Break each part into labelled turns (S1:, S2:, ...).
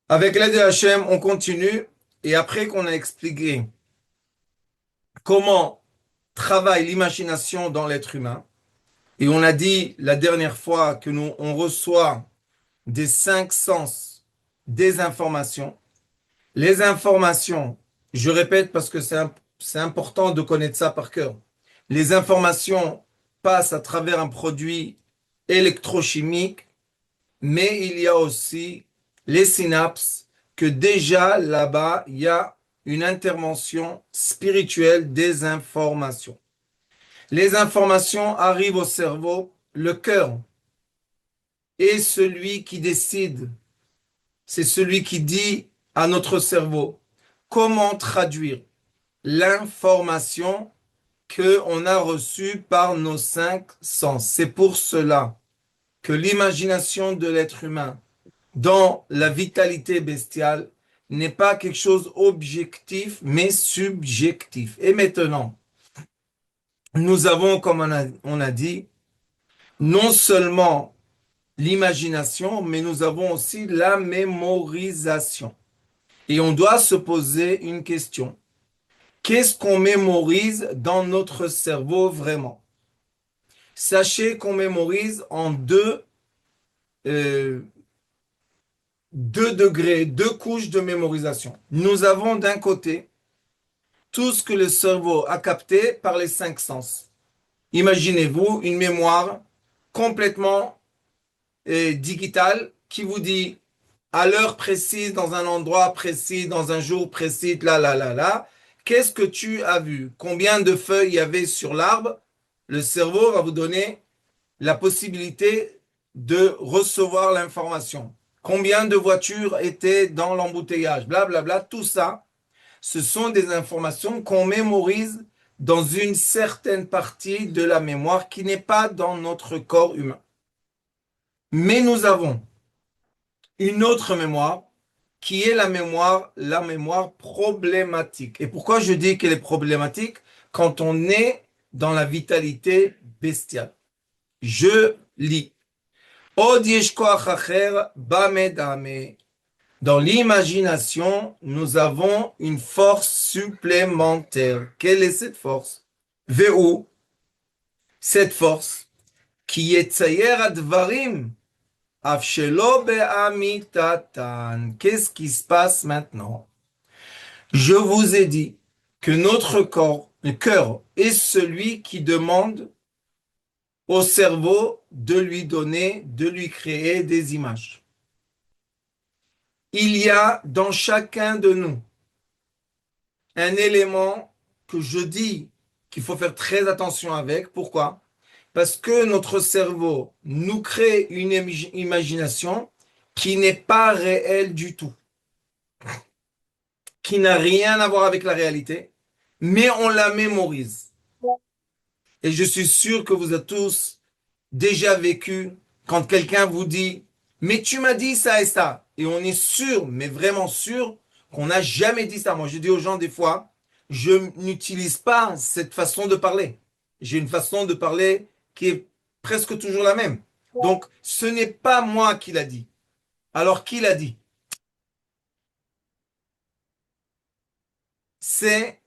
S1: Avec l'aide de Hachem, on continue. Et après qu'on a expliqué comment travaille l'imagination dans l'être humain, et on a dit la dernière fois que nous, on reçoit des cinq sens des informations. Les informations, je répète parce que c'est important de connaître ça par cœur. Les informations passent à travers un produit électrochimique, mais il y a aussi les synapses, que déjà là-bas, il y a une intervention spirituelle des informations. Les informations arrivent au cerveau, le cœur est celui qui décide, c'est celui qui dit à notre cerveau comment traduire l'information que on a reçue par nos cinq sens. C'est pour cela que l'imagination de l'être humain dans la vitalité bestiale n'est pas quelque chose objectif, mais subjectif. Et maintenant, nous avons, comme on a dit, non seulement l'imagination, mais nous avons aussi la mémorisation. Et on doit se poser une question. Qu'est-ce qu'on mémorise dans notre cerveau vraiment? Sachez qu'on mémorise en euh, deux degrés, deux couches de mémorisation. Nous avons d'un côté tout ce que le cerveau a capté par les cinq sens. Imaginez-vous une mémoire complètement digitale qui vous dit à l'heure précise, dans un endroit précis, dans un jour précis, là, là, là, là, qu'est-ce que tu as vu? Combien de feuilles il y avait sur l'arbre? Le cerveau va vous donner la possibilité de recevoir l'information. Combien de voitures étaient dans l'embouteillage? Blablabla, bla, bla, tout ça, ce sont des informations qu'on mémorise dans une certaine partie de la mémoire qui n'est pas dans notre corps humain. Mais nous avons une autre mémoire qui est la mémoire problématique. Et pourquoi je dis qu'elle est problématique? Quand on est dans la vitalité bestiale. Je lis. Od yesh koach acher bamedame. Dans l'imagination, nous avons une force supplémentaire. Quelle est cette force? Ve'u, cette force, qui est tsayer advarim, afshelo be'amitatan. Qu'est-ce qui se passe maintenant? Je vous ai dit que notre corps, le cœur, est celui qui demande au cerveau de lui donner, de lui créer des images. Il y a dans chacun de nous un élément que je dis qu'il faut faire très attention avec. Pourquoi? Parce que notre cerveau nous crée une imagination qui n'est pas réelle du tout, qui n'a rien à voir avec la réalité, mais on la mémorise. Et je suis sûr que vous avez tous déjà vécu quand quelqu'un vous dit, mais tu m'as dit ça et ça. Et on est sûr, mais vraiment sûr, qu'on n'a jamais dit ça. Moi, je dis aux gens des fois, je n'utilise pas cette façon de parler. J'ai une façon de parler qui est presque toujours la même. Donc, ce n'est pas moi qui l'a dit. Alors, qui l'a dit? C'est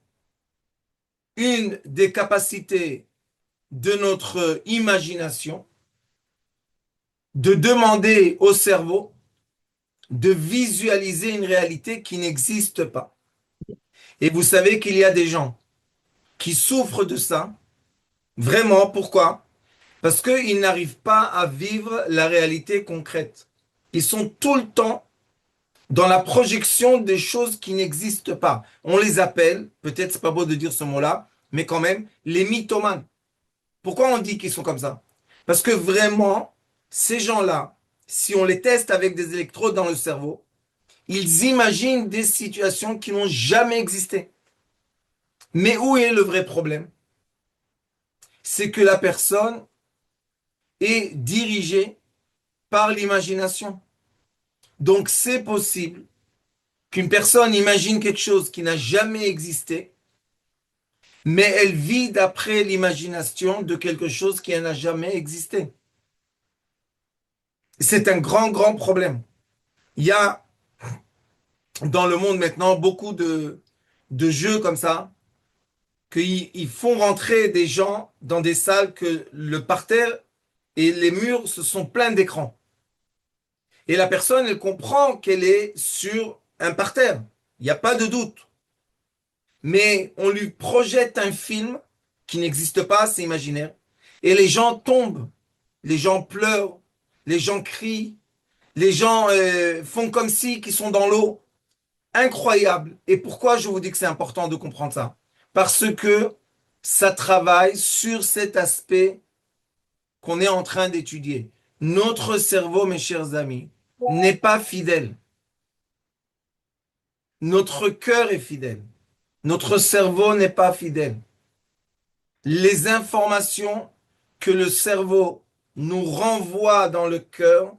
S1: une des capacités de notre imagination de demander au cerveau de visualiser une réalité qui n'existe pas. Et vous savez qu'il y a des gens qui souffrent de ça. Vraiment, pourquoi? Parce qu'ils n'arrivent pas à vivre la réalité concrète. Ils sont tout le temps dans la projection des choses qui n'existent pas. On les appelle, peut-être c'est pas beau de dire ce mot-là, mais quand même, les mythomanes. Pourquoi on dit qu'ils sont comme ça? Parce que vraiment, ces gens-là, si on les teste avec des électrodes dans le cerveau, Ils imaginent des situations qui n'ont jamais existé. Mais où est le vrai problème? C'est que la personne est dirigée par l'imagination. Donc c'est possible qu'une personne imagine quelque chose qui n'a jamais existé, mais elle vit d'après l'imagination de quelque chose qui n'a jamais existé. C'est un grand, grand problème. Il y a dans le monde maintenant beaucoup de jeux comme ça, qu'ils font rentrer des gens dans des salles que le parterre et les murs se sont pleins d'écrans. Et la personne, elle comprend qu'elle est sur un parterre. Il n'y a pas de doute. Mais on lui projette un film qui n'existe pas, c'est imaginaire. Et les gens tombent, les gens pleurent, les gens crient, les gens font comme si qu'ils sont dans l'eau. Incroyable. Et pourquoi je vous dis que c'est important de comprendre ça? Parce que ça travaille sur cet aspect qu'on est en train d'étudier. Notre cerveau, mes chers amis, n'est pas fidèle. Notre cœur est fidèle. Notre cerveau n'est pas fidèle. Les informations que le cerveau nous renvoie dans le cœur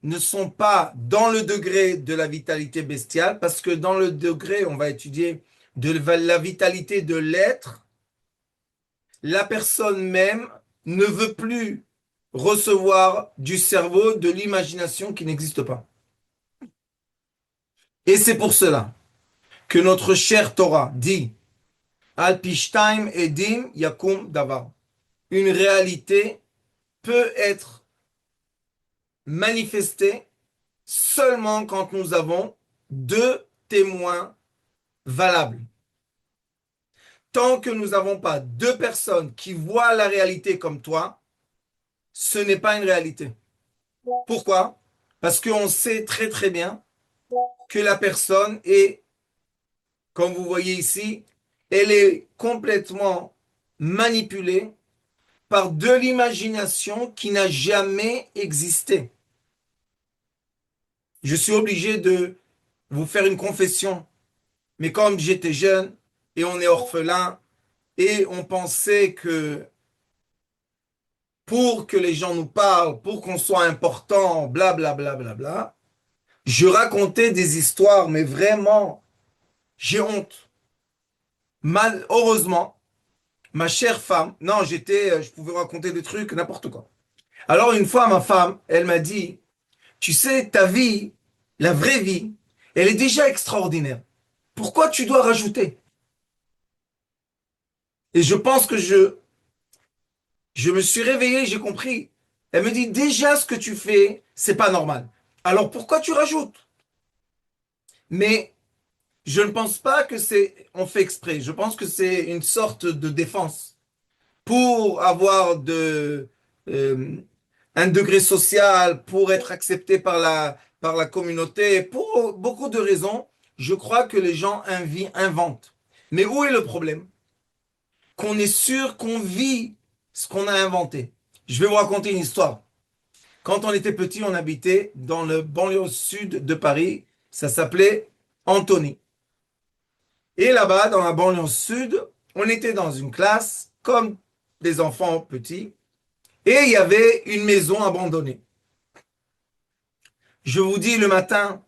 S1: ne sont pas dans le degré de la vitalité bestiale, parce que dans le degré, on va étudier de la vitalité de l'être, la personne même ne veut plus recevoir du cerveau de l'imagination qui n'existe pas. Et c'est pour cela que notre chère Torah dit Al pishtaim edim yakum davar. Une réalité peut être manifestée seulement quand nous avons deux témoins valables. Tant que nous n'avons pas deux personnes qui voient la réalité comme toi, ce n'est pas une réalité. Pourquoi? Parce qu'on sait très très bien que la personne est, comme vous voyez ici, elle est complètement manipulée par de l'imagination qui n'a jamais existé. Je suis obligé de vous faire une confession, mais comme j'étais jeune et on est orphelin et on pensait que pour que les gens nous parlent, pour qu'on soit important, bla bla bla bla bla, je racontais des histoires, mais vraiment, j'ai honte. Heureusement, ma chère femme, non, je pouvais raconter des trucs, n'importe quoi. Alors une fois, ma femme, elle m'a dit, tu sais, ta vie, la vraie vie, elle est déjà extraordinaire. Pourquoi tu dois rajouter? Et je pense que je me suis réveillé, j'ai compris. Elle me dit, déjà ce que tu fais, c'est pas normal. Alors pourquoi tu rajoutes? Mais je ne pense pas que on fait exprès. Je pense que c'est une sorte de défense pour avoir euh, un degré social, pour être accepté par la communauté, pour beaucoup de raisons. Je crois que les gens inventent. Mais où est le problème? Qu'on est sûr qu'on vit ce qu'on a inventé. Je vais vous raconter une histoire. Quand on était petit, on habitait dans le banlieue sud de Paris. Ça s'appelait Antony. Et là-bas, dans la banlieue sud, on était dans une classe comme des enfants petits. Et il y avait une maison abandonnée. Je vous dis, le matin,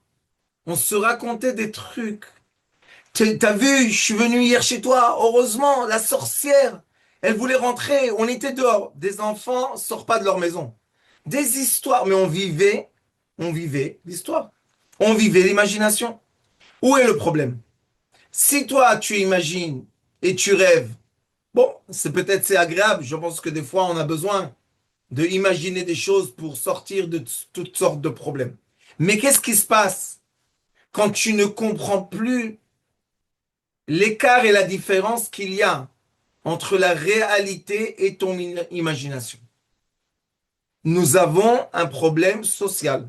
S1: on se racontait des trucs. T'as vu, je suis venu hier chez toi. Heureusement, la sorcière, elle voulait rentrer. On était dehors. Des enfants sortent pas de leur maison. Des histoires. Mais on vivait l'histoire. On vivait l'imagination. Où est le problème? Si toi, tu imagines et tu rêves, bon, c'est agréable. Je pense que des fois, on a besoin de imaginer des choses pour sortir de toutes sortes de problèmes. Mais qu'est-ce qui se passe quand tu ne comprends plus l'écart et la différence qu'il y a entre la réalité et ton imagination? Nous avons un problème social.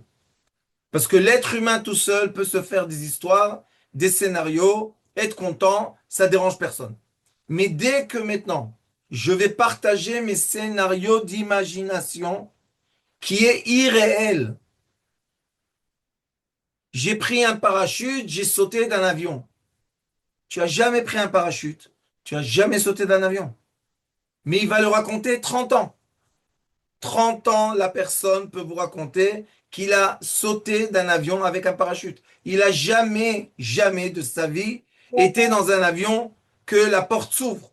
S1: Parce que l'être humain tout seul peut se faire des histoires, des scénarios, être content, ça dérange personne. Mais dès que maintenant, je vais partager mes scénarios d'imagination qui est irréel, J'ai pris un parachute, j'ai sauté d'un avion. Tu as jamais pris un parachute, tu as jamais sauté d'un avion. Mais il va le raconter 30 ans. 30 ans, la personne peut vous raconter qu'il a sauté d'un avion avec un parachute. Il a jamais, jamais de sa vie été dans un avion que la porte s'ouvre.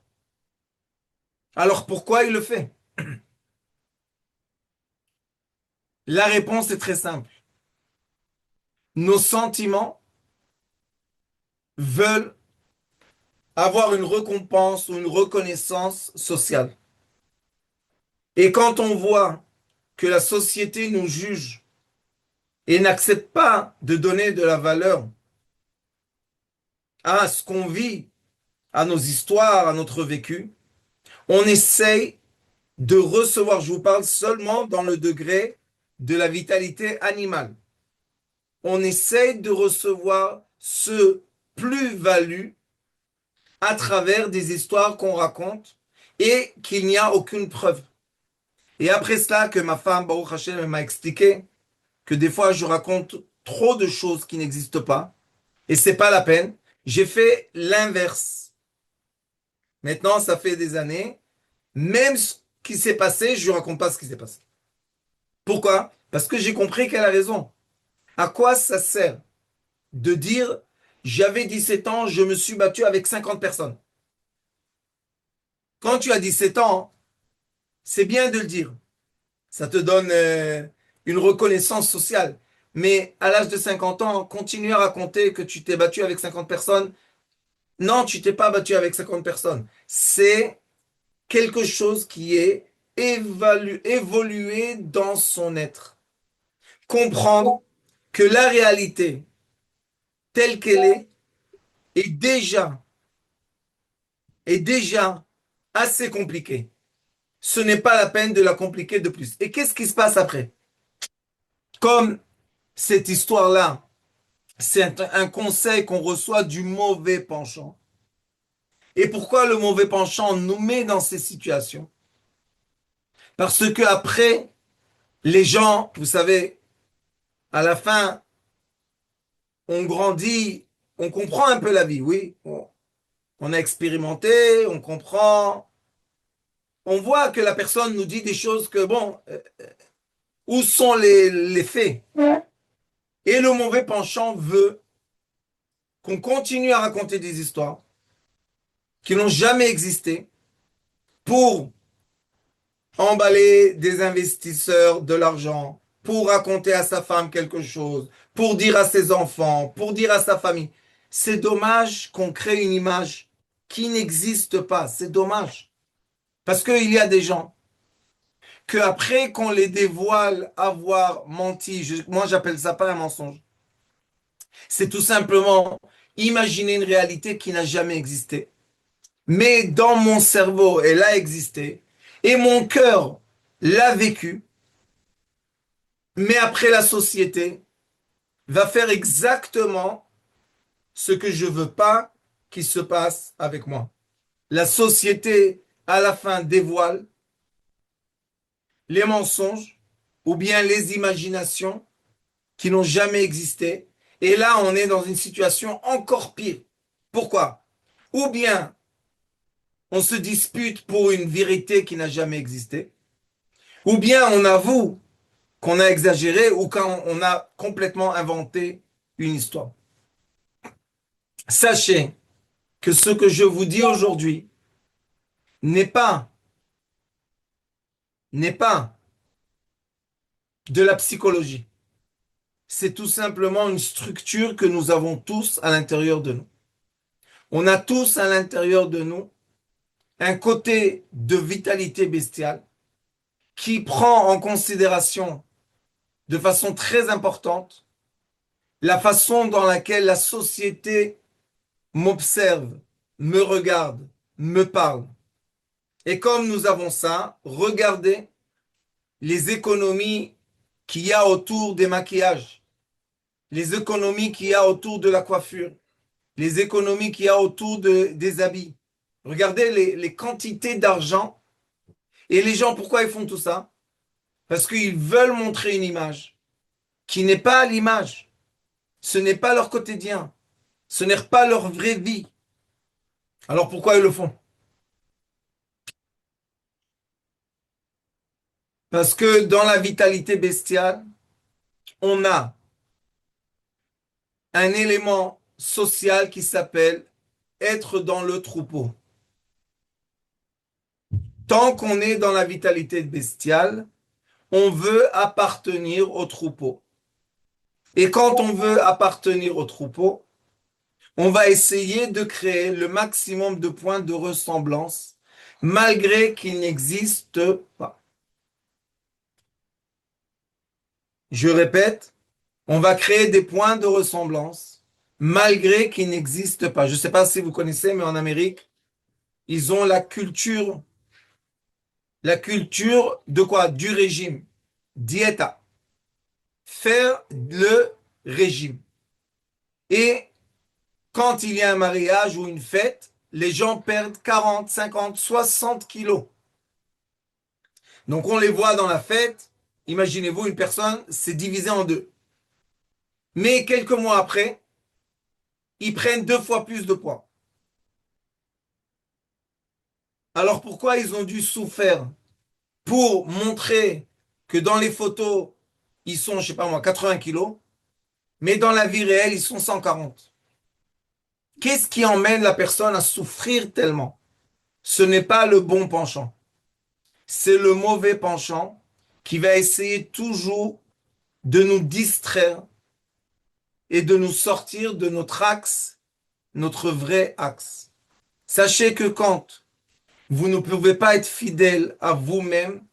S1: Alors pourquoi il le fait? La réponse est très simple. Nos sentiments veulent avoir une récompense ou une reconnaissance sociale. Et quand on voit que la société nous juge et n'accepte pas de donner de la valeur à ce qu'on vit, à nos histoires, à notre vécu, on essaye de recevoir, je vous parle seulement dans le degré de la vitalité animale. On essaye de recevoir ce plus-value à travers des histoires qu'on raconte et qu'il n'y a aucune preuve. Et après cela, que ma femme, Baruch Hashem, m'a expliqué que des fois je raconte trop de choses qui n'existent pas et c'est pas la peine, j'ai fait l'inverse. Maintenant, ça fait des années, même ce qui s'est passé, je ne raconte pas ce qui s'est passé. Pourquoi? Parce que j'ai compris qu'elle a raison. À quoi ça sert de dire j'avais 17 ans, je me suis battu avec 50 personnes? Quand tu as 17 ans, c'est bien de le dire. Ça te donne une reconnaissance sociale. Mais à l'âge de 50 ans, continuer à raconter que tu t'es battu avec 50 personnes, non, tu t'es pas battu avec 50 personnes. C'est quelque chose qui est évolué dans son être. Comprendre que la réalité telle qu'elle est déjà, est déjà assez compliquée. Ce n'est pas la peine de la compliquer de plus. Et qu'est-ce qui se passe après? Comme cette histoire-là, c'est un conseil qu'on reçoit du mauvais penchant. Et pourquoi le mauvais penchant nous met dans ces situations? Parce que après, les gens, vous savez, à la fin, on grandit, on comprend un peu la vie, oui. On a expérimenté, on comprend. On voit que la personne nous dit des choses que, bon, où sont les faits? Et le mauvais penchant veut qu'on continue à raconter des histoires qui n'ont jamais existé pour emballer des investisseurs de l'argent, pour raconter à sa femme quelque chose, pour dire à ses enfants, pour dire à sa famille. C'est dommage qu'on crée une image qui n'existe pas. C'est dommage. Parce qu'il y a des gens que après qu'on les dévoile avoir menti, moi j'appelle ça pas un mensonge. C'est tout simplement imaginer une réalité qui n'a jamais existé. Mais dans mon cerveau, elle a existé et mon cœur l'a vécu. Mais après, la société va faire exactement ce que je veux pas qu'il se passe avec moi. La société, à la fin, dévoile les mensonges ou bien les imaginations qui n'ont jamais existé. Et là, on est dans une situation encore pire. Pourquoi? Ou bien on se dispute pour une vérité qui n'a jamais existé, ou bien on avoue qu'on a exagéré ou quand on a complètement inventé une histoire. Sachez que ce que je vous dis aujourd'hui n'est pas, n'est pas de la psychologie. C'est tout simplement une structure que nous avons tous à l'intérieur de nous. On a tous à l'intérieur de nous un côté de vitalité bestiale qui prend en considération de façon très importante la façon dans laquelle la société m'observe, me regarde, me parle. Et comme nous avons ça, regardez les économies qu'il y a autour des maquillages, les économies qu'il y a autour de la coiffure, les économies qu'il y a autour des habits. Regardez les quantités d'argent. Et les gens, pourquoi ils font tout ça? Parce qu'ils veulent montrer une image qui n'est pas l'image. Ce n'est pas leur quotidien. Ce n'est pas leur vraie vie. Alors pourquoi ils le font? Parce que dans la vitalité bestiale, on a un élément social qui s'appelle être dans le troupeau. Tant qu'on est dans la vitalité bestiale, on veut appartenir au troupeau. Et quand on veut appartenir au troupeau, on va essayer de créer le maximum de points de ressemblance, malgré qu'il n'existe pas. Je répète, on va créer des points de ressemblance, malgré qu'ils n'existent pas. Je ne sais pas si vous connaissez, mais en Amérique, ils ont la culture. La culture de quoi? Du régime. Dieta. Faire le régime. Et quand il y a un mariage ou une fête, les gens perdent 40, 50, 60 kilos. Donc on les voit dans la fête. Imaginez-vous, une personne s'est divisée en deux. Mais quelques mois après, ils prennent 2 fois plus de poids. Alors pourquoi ils ont dû souffrir pour montrer que dans les photos, ils sont, je sais pas moi, 80 kilos, mais dans la vie réelle, ils sont 140. Qu'est-ce qui emmène la personne à souffrir tellement? Ce n'est pas le bon penchant. C'est le mauvais penchant qui va essayer toujours de nous distraire et de nous sortir de notre axe, notre vrai axe. Sachez que quand vous ne pouvez pas être fidèle à vous-même,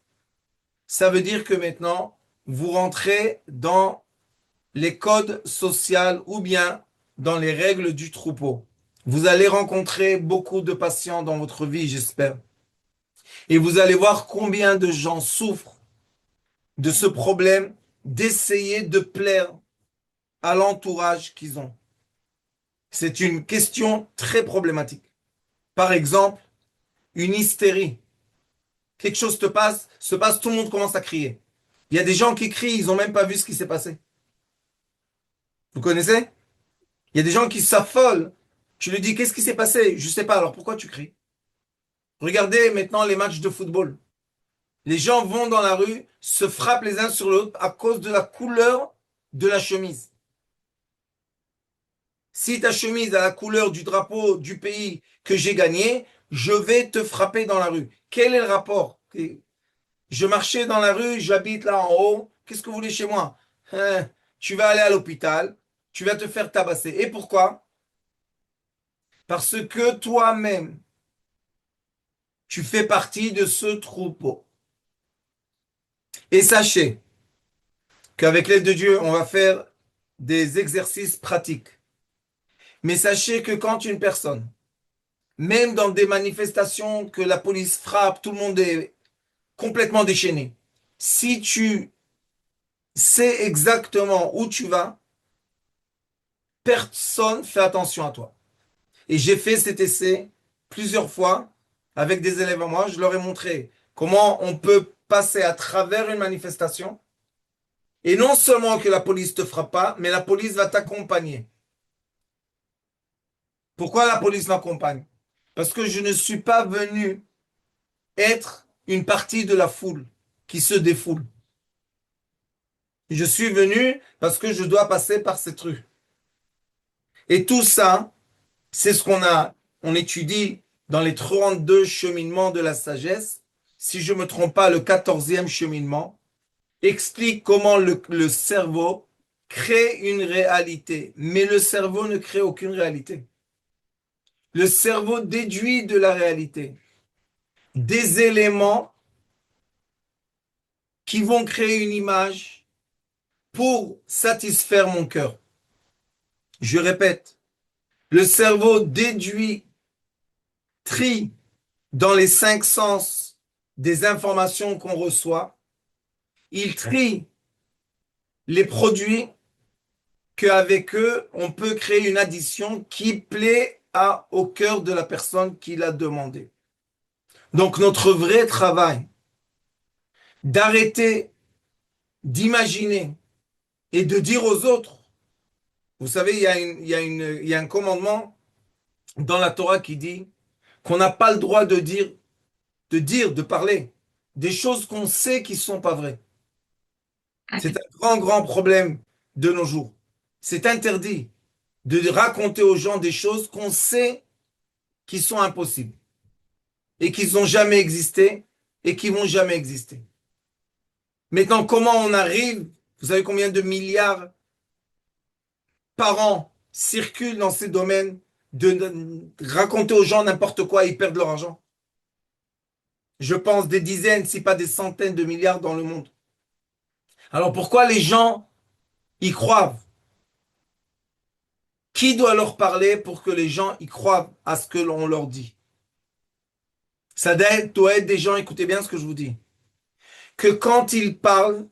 S1: ça veut dire que maintenant, vous rentrez dans les codes sociaux ou bien dans les règles du troupeau. Vous allez rencontrer beaucoup de patients dans votre vie, j'espère. Et vous allez voir combien de gens souffrent de ce problème d'essayer de plaire à l'entourage qu'ils ont. C'est une question très problématique. Par exemple, une hystérie. Quelque chose se passe, tout le monde commence à crier. Il y a des gens qui crient, ils n'ont même pas vu ce qui s'est passé. Vous connaissez? Il y a des gens qui s'affolent. Tu lui dis, qu'est-ce qui s'est passé? Je ne sais pas, alors pourquoi tu cries? Regardez maintenant les matchs de football. Les gens vont dans la rue, se frappent les uns sur l'autre à cause de la couleur de la chemise. Si ta chemise a la couleur du drapeau du pays que j'ai gagné, je vais te frapper dans la rue. Quel est le rapport? Je marchais dans la rue, j'habite là en haut. Qu'est-ce que vous voulez chez moi? Hein, tu vas aller à l'hôpital, tu vas te faire tabasser. Et pourquoi? Parce que toi-même, tu fais partie de ce troupeau. Et sachez qu'avec l'aide de Dieu, on va faire des exercices pratiques. Mais sachez que quand une personne, même dans des manifestations que la police frappe, tout le monde est complètement déchaîné. Si tu sais exactement où tu vas, personne fait attention à toi. Et j'ai fait cet essai plusieurs fois avec des élèves à moi. Je leur ai montré comment on peut passer à travers une manifestation et non seulement que la police te frappe pas, mais la police va t'accompagner. Pourquoi la police m'accompagne? Parce que je ne suis pas venu être une partie de la foule qui se défoule. Je suis venu parce que je dois passer par cette rue. Et tout ça, c'est ce on étudie dans les 32 cheminements de la sagesse. Si je ne me trompe pas, le 14e cheminement explique comment le cerveau crée une réalité. Mais le cerveau ne crée aucune réalité. Le cerveau déduit de la réalité des éléments qui vont créer une image pour satisfaire mon cœur. Je répète, le cerveau déduit, trie dans les 5 sens des informations qu'on reçoit. Il trie les produits qu'avec eux, on peut créer une addition qui plaît au cœur de la personne qui l'a demandé. Donc notre vrai travail, d'arrêter d'imaginer et de dire aux autres Vous savez, il y a un commandement dans la Torah qui dit qu'on n'a pas le droit de parler des choses qu'on sait qui ne sont pas vraies. C'est un grand, grand problème de nos jours. C'est interdit de raconter aux gens des choses qu'on sait qui sont impossibles et qui n'ont jamais existé et qui vont jamais exister. Maintenant, comment on arrive, vous savez combien de milliards par an circulent dans ces domaines de raconter aux gens n'importe quoi et ils perdent leur argent? Je pense des dizaines, si pas des centaines de milliards dans le monde. Alors pourquoi les gens y croient? Qui doit leur parler pour que les gens y croient à ce que l'on leur dit? Ça doit être des gens, écoutez bien ce que je vous dis, que quand ils parlent,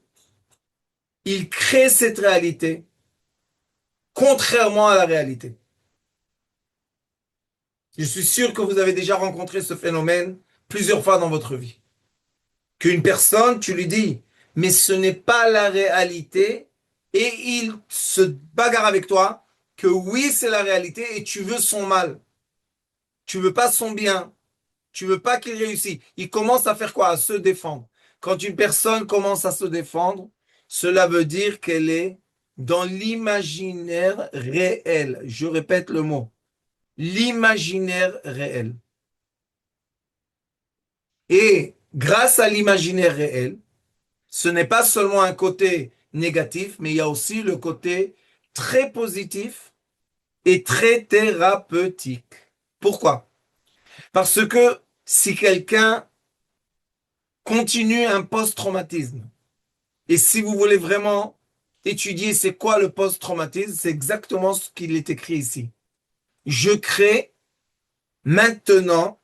S1: ils créent cette réalité, contrairement à la réalité. Je suis sûr que vous avez déjà rencontré ce phénomène plusieurs fois dans votre vie. Qu'une personne, tu lui dis, mais ce n'est pas la réalité, et il se bagarre avec toi, que oui, c'est la réalité, et tu veux son mal. Tu veux pas son bien. Tu veux pas qu'il réussisse. Il commence à faire quoi? À se défendre. Quand une personne commence à se défendre, cela veut dire qu'elle est dans l'imaginaire réel. Je répète le mot. L'imaginaire réel. Et grâce à l'imaginaire réel, ce n'est pas seulement un côté négatif, mais il y a aussi le côté très positif et très thérapeutique. Pourquoi? Parce que si quelqu'un continue un post-traumatisme, et si vous voulez vraiment étudier c'est quoi le post-traumatisme, c'est exactement ce qu'il est écrit ici. Je crée maintenant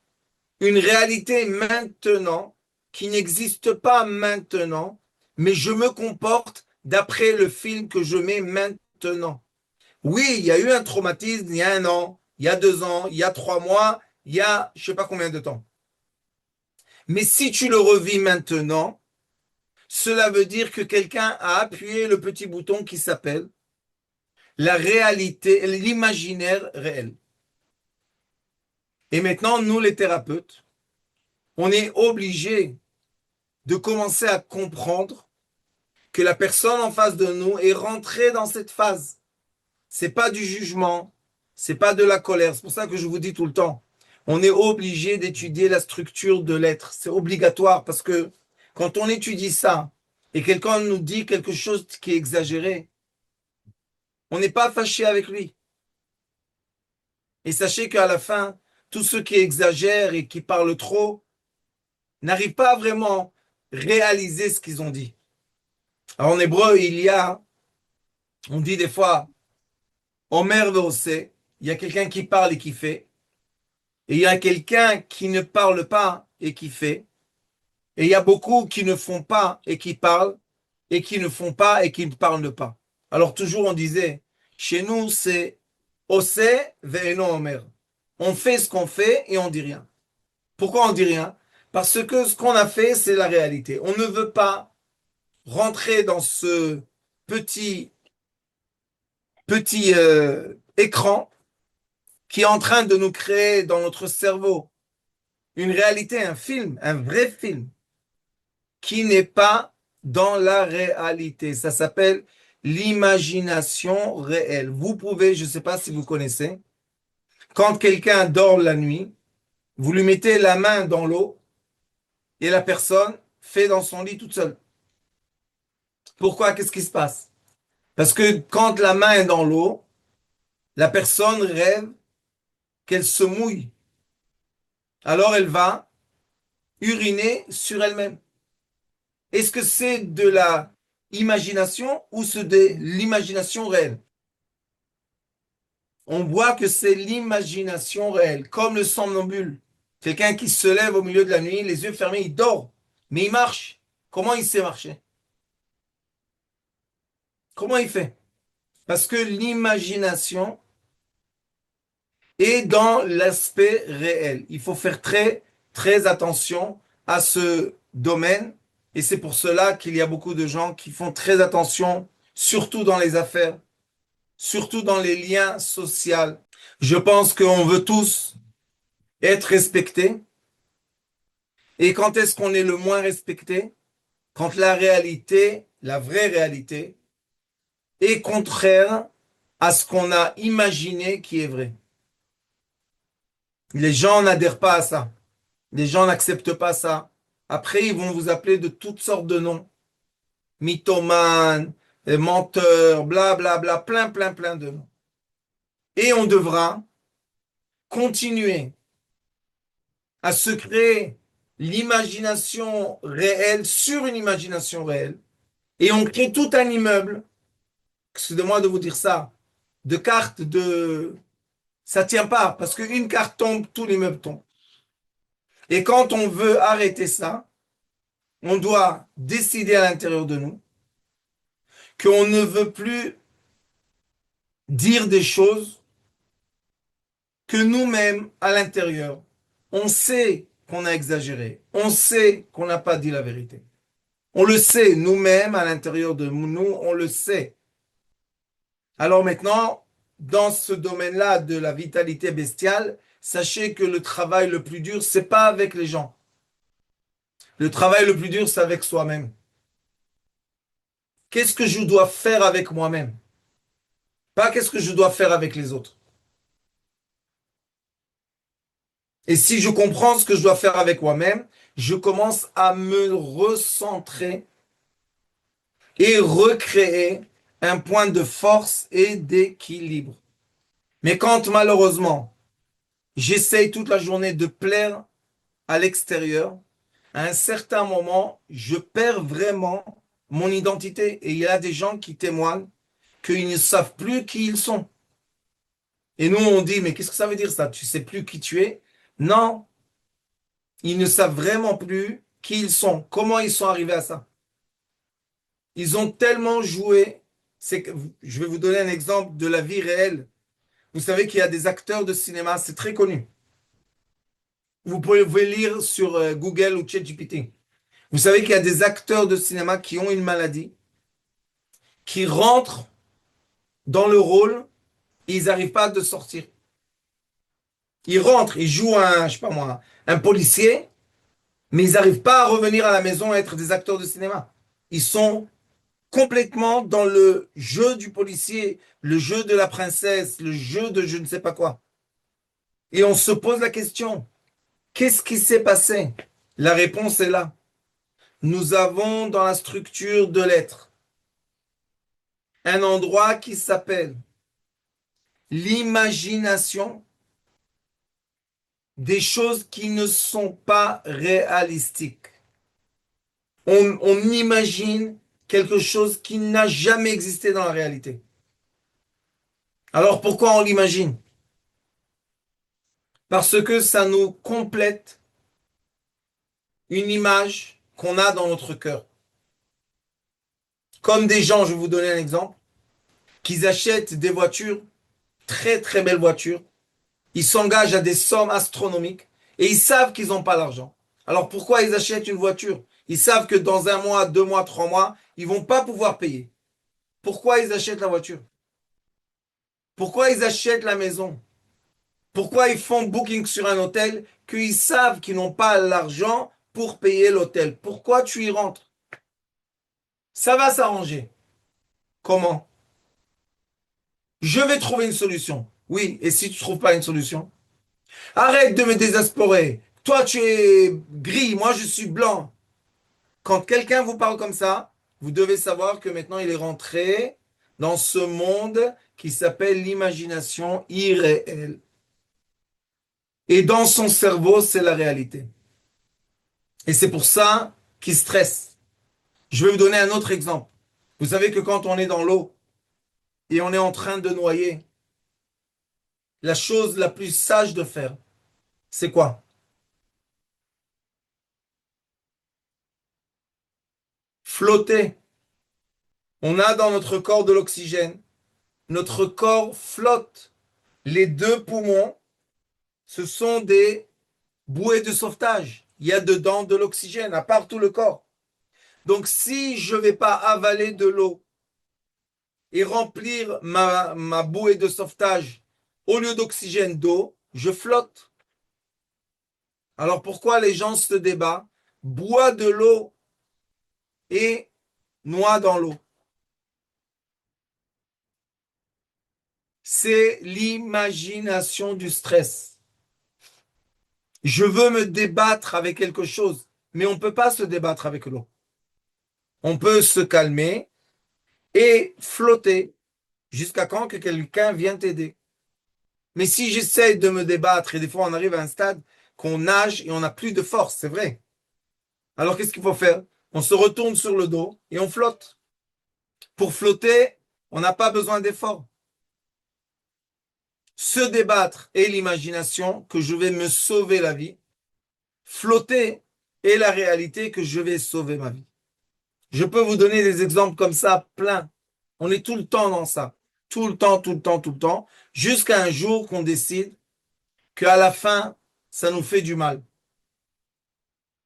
S1: une réalité maintenant qui n'existe pas maintenant, mais je me comporte d'après le film que je mets maintenant. Oui, il y a eu un traumatisme il y a un an, il y a 2 ans, il y a 3 mois, il y a je sais pas combien de temps. Mais si tu le revis maintenant, cela veut dire que quelqu'un a appuyé le petit bouton qui s'appelle la réalité, l'imaginaire réel. Et maintenant, nous les thérapeutes, on est obligés de commencer à comprendre que la personne en face de nous est rentrée dans cette phase. C'est pas du jugement, c'est pas de la colère. C'est pour ça que je vous dis tout le temps, on est obligé d'étudier la structure de l'être. C'est obligatoire parce que quand on étudie ça et quelqu'un nous dit quelque chose qui est exagéré, on n'est pas fâché avec lui. Et sachez qu'à la fin, tous ceux qui exagèrent et qui parlent trop n'arrivent pas à vraiment réaliser ce qu'ils ont dit. Alors en hébreu, on dit des fois, Omer veose, il y a quelqu'un qui parle et qui fait, et il y a quelqu'un qui ne parle pas et qui fait, et il y a beaucoup qui ne font pas et qui parlent, et qui ne font pas et qui ne parlent pas. Alors toujours on disait, chez nous c'est ose ve'eno omer. On fait ce qu'on fait et on dit rien. Pourquoi on dit rien? Parce que ce qu'on a fait, c'est la réalité. On ne veut pas rentrer dans ce petit, petit écran qui est en train de nous créer dans notre cerveau une réalité, un film, un vrai film, qui n'est pas dans la réalité. Ça s'appelle l'imagination réelle. Vous pouvez, je ne sais pas si vous connaissez, quand quelqu'un dort la nuit, vous lui mettez la main dans l'eau et la personne fait dans son lit toute seule. Pourquoi? Qu'est-ce qui se passe? Parce que quand la main est dans l'eau, la personne rêve qu'elle se mouille. Alors elle va uriner sur elle-même. Est-ce que c'est de la imagination ou c'est de l'imagination réelle? On voit que c'est l'imagination réelle, comme le somnambule. Quelqu'un qui se lève au milieu de la nuit, les yeux fermés, il dort, mais il marche. Comment il sait marcher? Comment il fait? Parce que l'imagination est dans l'aspect réel. Il faut faire très, très attention à ce domaine. Et c'est pour cela qu'il y a beaucoup de gens qui font très attention, surtout dans les affaires, surtout dans les liens sociaux. Je pense qu'on veut tous être respectés. Et quand est-ce qu'on est le moins respecté? Quand la réalité, la vraie réalité, est contraire à ce qu'on a imaginé qui est vrai. Les gens n'adhèrent pas à ça. Les gens n'acceptent pas ça. Après, ils vont vous appeler de toutes sortes de noms. Mythomane, menteur, bla bla bla, plein, plein, plein de noms. Et on devra continuer à se créer l'imagination réelle sur une imagination réelle. Et on crée tout un immeuble, excusez-moi de vous dire ça, de cartes de... Ça tient pas, parce qu'une carte tombe, tout l'immeuble tombe. Et quand on veut arrêter ça, on doit décider à l'intérieur de nous qu'on ne veut plus dire des choses que nous-mêmes, à l'intérieur, on sait qu'on a exagéré, on sait qu'on n'a pas dit la vérité. On le sait, nous-mêmes, à l'intérieur de nous, on le sait. Alors maintenant, dans ce domaine-là de la vitalité bestiale, sachez que le travail le plus dur, c'est pas avec les gens. Le travail le plus dur, c'est avec soi-même. Qu'est-ce que je dois faire avec moi-même? Pas qu'est-ce que je dois faire avec les autres. Et si je comprends ce que je dois faire avec moi-même, je commence à me recentrer et recréer un point de force et d'équilibre. Mais quand malheureusement, j'essaye toute la journée de plaire à l'extérieur, à un certain moment, je perds vraiment mon identité. Et il y a des gens qui témoignent qu'ils ne savent plus qui ils sont. Et nous, on dit, mais qu'est-ce que ça veut dire ça? Tu sais plus qui tu es? Non, ils ne savent vraiment plus qui ils sont. Comment ils sont arrivés à ça? Ils ont tellement joué. C'est que, je vais vous donner un exemple de la vie réelle. Vous savez qu'il y a des acteurs de cinéma, c'est très connu. Vous pouvez lire sur Google ou ChatGPT. Vous savez qu'il y a des acteurs de cinéma qui ont une maladie, qui rentrent dans le rôle et ils n'arrivent pas à de sortir. Ils rentrent, ils jouent un, je sais pas moi, un policier, mais ils n'arrivent pas à revenir à la maison et être des acteurs de cinéma. Ils sont complètement dans le jeu du policier, le jeu de la princesse, le jeu de je ne sais pas quoi. Et on se pose la question, qu'est-ce qui s'est passé? La réponse est là. Nous avons dans la structure de l'être un endroit qui s'appelle l'imagination des choses qui ne sont pas réalistiques. On imagine quelque chose qui n'a jamais existé dans la réalité. Alors pourquoi on l'imagine? Parce que ça nous complète une image qu'on a dans notre cœur. Comme des gens, je vais vous donner un exemple, qu'ils achètent des voitures, très très belles voitures, ils s'engagent à des sommes astronomiques et ils savent qu'ils n'ont pas l'argent. Alors pourquoi ils achètent une voiture? Ils savent que dans un mois, 2 mois, 3 mois, ils vont pas pouvoir payer. Pourquoi ils achètent la voiture? Pourquoi ils achètent la maison? Pourquoi ils font booking sur un hôtel qu'ils savent qu'ils n'ont pas l'argent pour payer l'hôtel? Pourquoi tu y rentres? Ça va s'arranger. Comment? Je vais trouver une solution. Oui, et si tu trouves pas une solution? Arrête de me désespérer. Toi, tu es gris, moi, je suis blanc. Quand quelqu'un vous parle comme ça, vous devez savoir que maintenant, il est rentré dans ce monde qui s'appelle l'imagination irréelle. Et dans son cerveau, c'est la réalité. Et c'est pour ça qu'il stresse. Je vais vous donner un autre exemple. Vous savez que quand on est dans l'eau et on est en train de noyer, la chose la plus sage de faire, c'est quoi? Flotter. On a dans notre corps de l'oxygène. Notre corps flotte. Les deux poumons, ce sont des bouées de sauvetage. Il y a dedans de l'oxygène, à part tout le corps. Donc si je ne vais pas avaler de l'eau et remplir ma bouée de sauvetage au lieu d'oxygène d'eau, je flotte. Alors pourquoi les gens se débattent, bois de l'eau et noie dans l'eau? C'est l'imagination du stress. Je veux me débattre avec quelque chose, mais on ne peut pas se débattre avec l'eau. On peut se calmer et flotter jusqu'à quand que quelqu'un vienne t'aider. Mais si j'essaie de me débattre, et des fois on arrive à un stade qu'on nage et on n'a plus de force, c'est vrai. Alors qu'est-ce qu'il faut faire? On se retourne sur le dos et on flotte. Pour flotter, on n'a pas besoin d'effort. Se débattre est l'imagination que je vais me sauver la vie. Flotter est la réalité que je vais sauver ma vie. Je peux vous donner des exemples comme ça, plein. On est tout le temps dans ça. Tout le temps, tout le temps, tout le temps. Jusqu'à un jour qu'on décide qu'à la fin, ça nous fait du mal.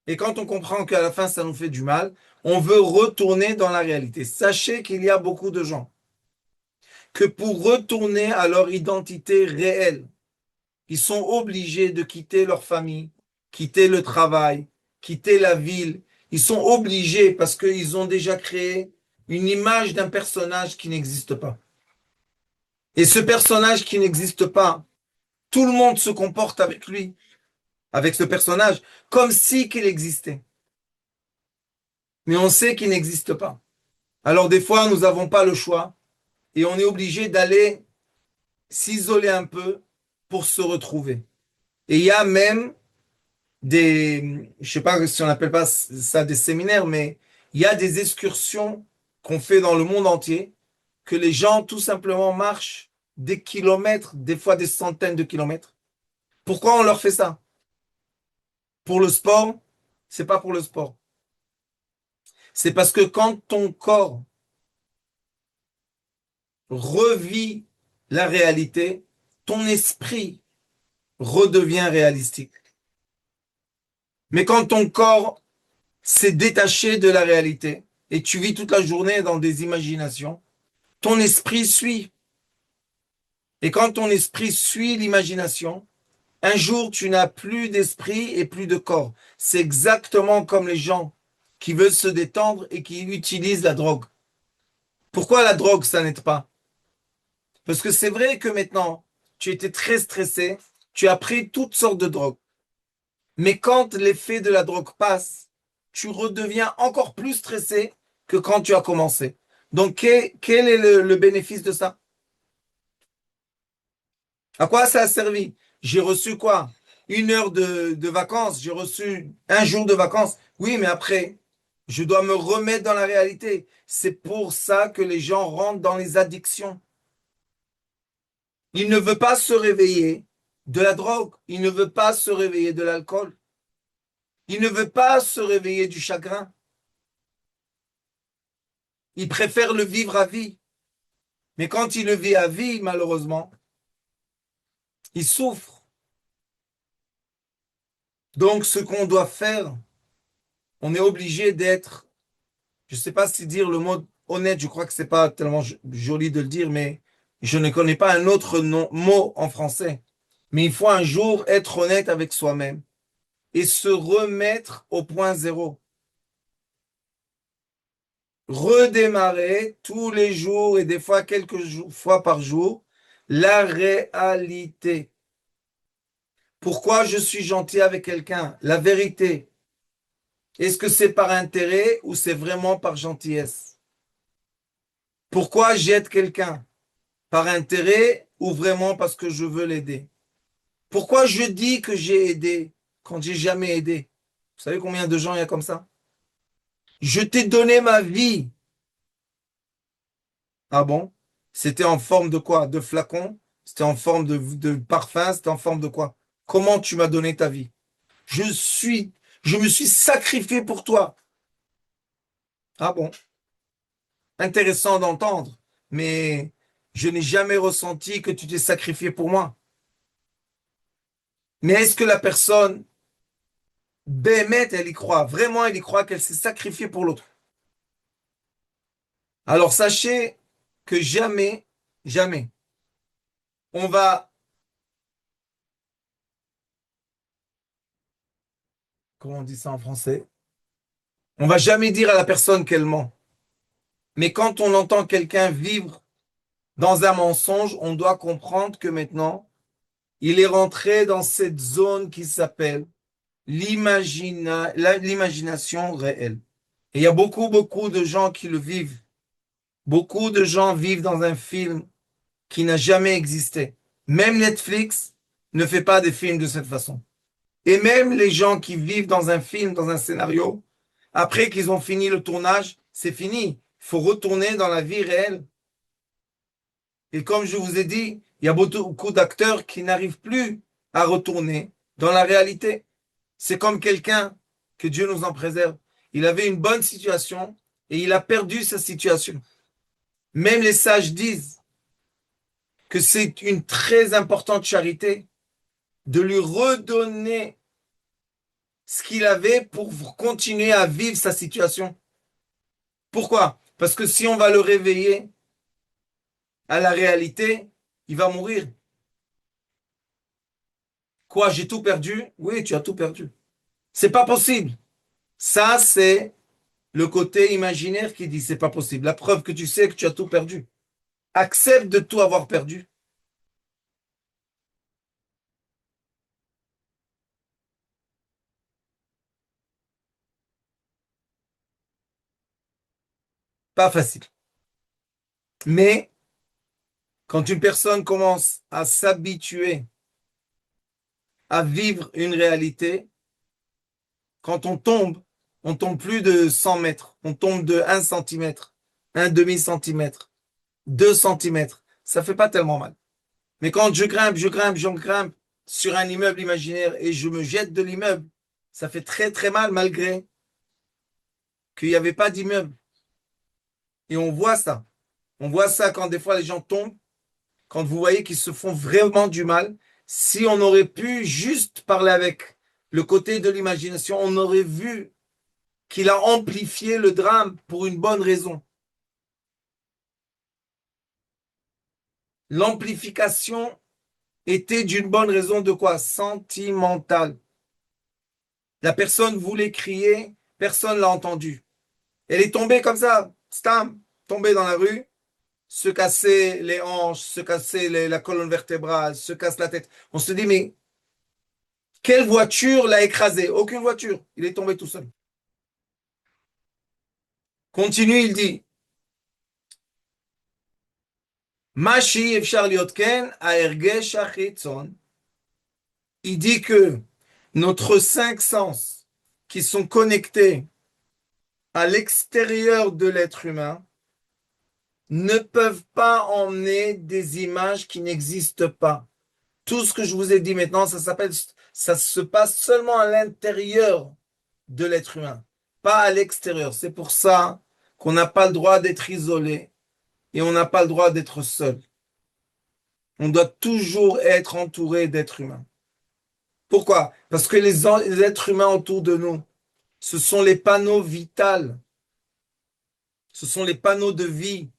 S1: Et quand on comprend qu'à la fin, ça nous fait du mal, on veut retourner dans la réalité. Sachez qu'il y a beaucoup de gens que pour retourner à leur identité réelle, ils sont obligés de quitter leur famille, quitter le travail, quitter la ville. Ils sont obligés parce qu'ils ont déjà créé une image d'un personnage qui n'existe pas. Et ce personnage qui n'existe pas, tout le monde se comporte avec lui, avec ce personnage, comme si qu'il existait. Mais on sait qu'il n'existe pas. Alors des fois, nous n'avons pas le choix et on est obligé d'aller s'isoler un peu pour se retrouver. Et il y a même je sais pas si on appelle pas ça des séminaires, mais il y a des excursions qu'on fait dans le monde entier, que les gens tout simplement marchent des kilomètres, des fois des centaines de kilomètres. Pourquoi on leur fait ça? Pour le sport? C'est pas pour le sport. C'est parce que quand ton corps revit la réalité, ton esprit redevient réalistique. Mais quand ton corps s'est détaché de la réalité et tu vis toute la journée dans des imaginations, ton esprit suit. Et quand ton esprit suit l'imagination, un jour tu n'as plus d'esprit et plus de corps. C'est exactement comme les gens qui veulent se détendre et qui utilisent la drogue. Pourquoi la drogue, ça n'aide pas? Parce que c'est vrai que maintenant, tu étais très stressé, tu as pris toutes sortes de drogues. Mais quand l'effet de la drogue passe, tu redeviens encore plus stressé que quand tu as commencé. Donc, quel est le bénéfice de ça? À quoi ça a servi? J'ai reçu quoi? Une heure de vacances, j'ai reçu un jour de vacances. Oui, mais après, je dois me remettre dans la réalité. C'est pour ça que les gens rentrent dans les addictions. Il ne veut pas se réveiller de la drogue. Il ne veut pas se réveiller de l'alcool. Il ne veut pas se réveiller du chagrin. Il préfère le vivre à vie. Mais quand il le vit à vie, malheureusement, il souffre. Donc, ce qu'on doit faire, on est obligé d'être, je ne sais pas si dire le mot honnête, je crois que c'est pas tellement joli de le dire, mais je ne connais pas un autre mot en français. Mais il faut un jour être honnête avec soi-même et se remettre au point zéro. Redémarrer tous les jours et des fois quelques fois par jour la réalité. Pourquoi je suis gentil avec quelqu'un? La vérité. Est-ce que c'est par intérêt ou c'est vraiment par gentillesse? Pourquoi j'aide quelqu'un? Par intérêt ou vraiment parce que je veux l'aider? Pourquoi je dis que j'ai aidé quand j'ai jamais aidé? Vous savez combien de gens il y a comme ça? Je t'ai donné ma vie. Ah bon? C'était en forme de quoi? De flacon? C'était en forme de parfum? C'était en forme de quoi? Comment tu m'as donné ta vie? Je suis, je me suis sacrifié pour toi. Ah bon? Intéressant d'entendre, mais je n'ai jamais ressenti que tu t'es sacrifié pour moi. Mais est-ce que la personne, Bémet, elle y croit? Vraiment, elle y croit qu'elle s'est sacrifiée pour l'autre. Alors sachez que jamais, jamais, on va, comment on dit ça en français? On va jamais dire à la personne qu'elle ment. Mais quand on entend quelqu'un vivre dans un mensonge, on doit comprendre que maintenant, il est rentré dans cette zone qui s'appelle l'imagination réelle. Et il y a beaucoup, beaucoup de gens qui le vivent. Beaucoup de gens vivent dans un film qui n'a jamais existé. Même Netflix ne fait pas des films de cette façon. Et même les gens qui vivent dans un film, dans un scénario, après qu'ils ont fini le tournage, c'est fini. Il faut retourner dans la vie réelle. Et comme je vous ai dit, il y a beaucoup d'acteurs qui n'arrivent plus à retourner dans la réalité. C'est comme quelqu'un, que Dieu nous en préserve. Il avait une bonne situation et il a perdu sa situation. Même les sages disent que c'est une très importante charité de lui redonner ce qu'il avait pour continuer à vivre sa situation. Pourquoi? Parce que si on va le réveiller à la réalité, il va mourir. Quoi, j'ai tout perdu? Oui, tu as tout perdu. C'est pas possible. Ça, c'est le côté imaginaire qui dit c'est pas possible. La preuve que tu sais que tu as tout perdu. Accepte de tout avoir perdu. Pas facile. Mais quand une personne commence à s'habituer à vivre une réalité, quand on tombe plus de 100 mètres, on tombe de 1 centimètre, un demi-centimètre, 2 centimètres. Ça fait pas tellement mal. Mais quand je grimpe sur un immeuble imaginaire et je me jette de l'immeuble, ça fait très très mal malgré qu'il n'y avait pas d'immeuble. Et on voit ça. On voit ça quand des fois les gens tombent, quand vous voyez qu'ils se font vraiment du mal. Si on aurait pu juste parler avec le côté de l'imagination, on aurait vu qu'il a amplifié le drame pour une bonne raison. L'amplification était d'une bonne raison de quoi? Sentimentale. La personne voulait crier, personne l'a entendu. Elle est tombée comme ça, stam, tombée dans la rue, se casser les hanches, se casser la colonne vertébrale, se casse la tête. On se dit, mais quelle voiture l'a écrasé? Aucune voiture. Il est tombé tout seul. Continue, il dit, Mashi efshar liot ken haergesh hachitzon. Il dit que notre cinq sens qui sont connectés à l'extérieur de l'être humain ne peuvent pas emmener des images qui n'existent pas. Tout ce que je vous ai dit maintenant, ça se passe seulement à l'intérieur de l'être humain, pas à l'extérieur. C'est pour ça qu'on n'a pas le droit d'être isolé et on n'a pas le droit d'être seul. On doit toujours être entouré d'êtres humains. Pourquoi? Parce que les êtres humains autour de nous, ce sont les panneaux vitaux, ce sont les panneaux de vie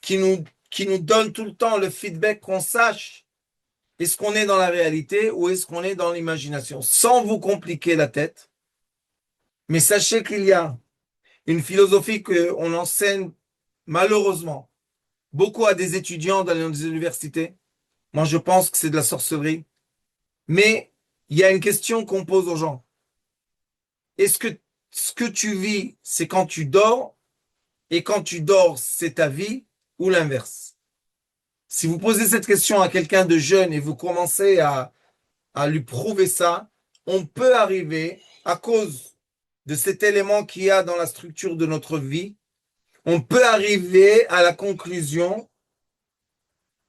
S1: qui nous donnent tout le temps le feedback qu'on sache est-ce qu'on est dans la réalité ou est-ce qu'on est dans l'imagination, sans vous compliquer la tête. Mais sachez qu'il y a une philosophie qu'on enseigne malheureusement beaucoup à des étudiants dans les universités. Moi, je pense que c'est de la sorcellerie. Mais il y a une question qu'on pose aux gens. Est-ce que ce que tu vis, c'est quand tu dors, et quand tu dors, c'est ta vie, ou l'inverse? Si vous posez cette question à quelqu'un de jeune et vous commencez à lui prouver ça, on peut arriver, à cause de cet élément qu'il y a dans la structure de notre vie, on peut arriver à la conclusion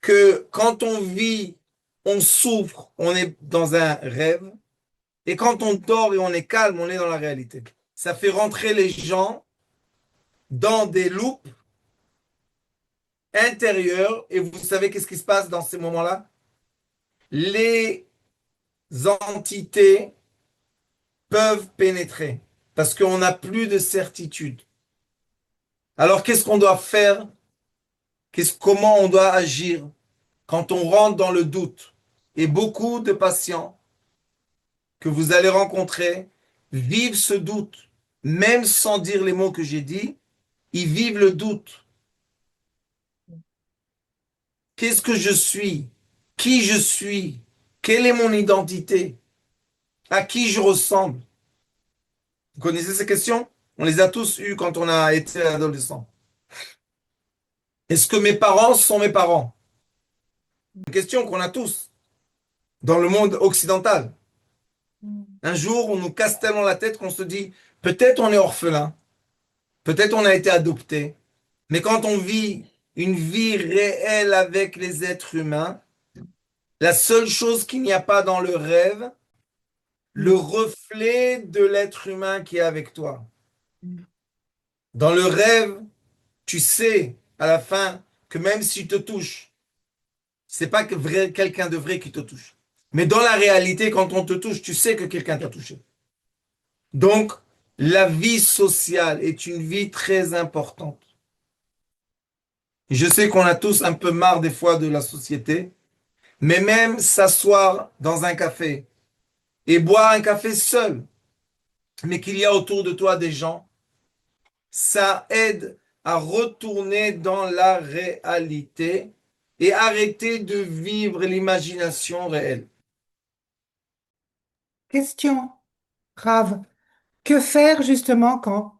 S1: que quand on vit, on souffre, on est dans un rêve, et quand on dort et on est calme, on est dans la réalité. Ça fait rentrer les gens dans des loupes intérieures, et vous savez qu'est-ce qui se passe dans ces moments-là? Les entités peuvent pénétrer parce qu'on n'a plus de certitude. Alors qu'est-ce qu'on doit faire? Comment on doit agir quand on rentre dans le doute. Et beaucoup de patients que vous allez rencontrer vivent ce doute, même sans dire les mots que j'ai dit, ils vivent le doute. Qu'est-ce que je suis? Qui je suis? Quelle est mon identité? À qui je ressemble? Vous connaissez ces questions? On les a tous eues quand on a été adolescent. Est-ce que mes parents sont mes parents? Une question qu'on a tous dans le monde occidental. Un jour, on nous casse tellement la tête qu'on se dit, peut-être on est orphelin, peut-être on a été adopté, mais quand on vit une vie réelle avec les êtres humains, la seule chose qu'il n'y a pas dans le rêve, le reflet de l'être humain qui est avec toi. Dans le rêve, tu sais à la fin que même s'il te touche, c'est pas quelqu'un de vrai qui te touche. Mais dans la réalité, quand on te touche, tu sais que quelqu'un t'a touché. Donc, la vie sociale est une vie très importante. Je sais qu'on a tous un peu marre des fois de la société, mais même s'asseoir dans un café et boire un café seul, mais qu'il y a autour de toi des gens, ça aide à retourner dans la réalité et arrêter de vivre l'imagination réelle.
S2: Question grave. Que faire justement quand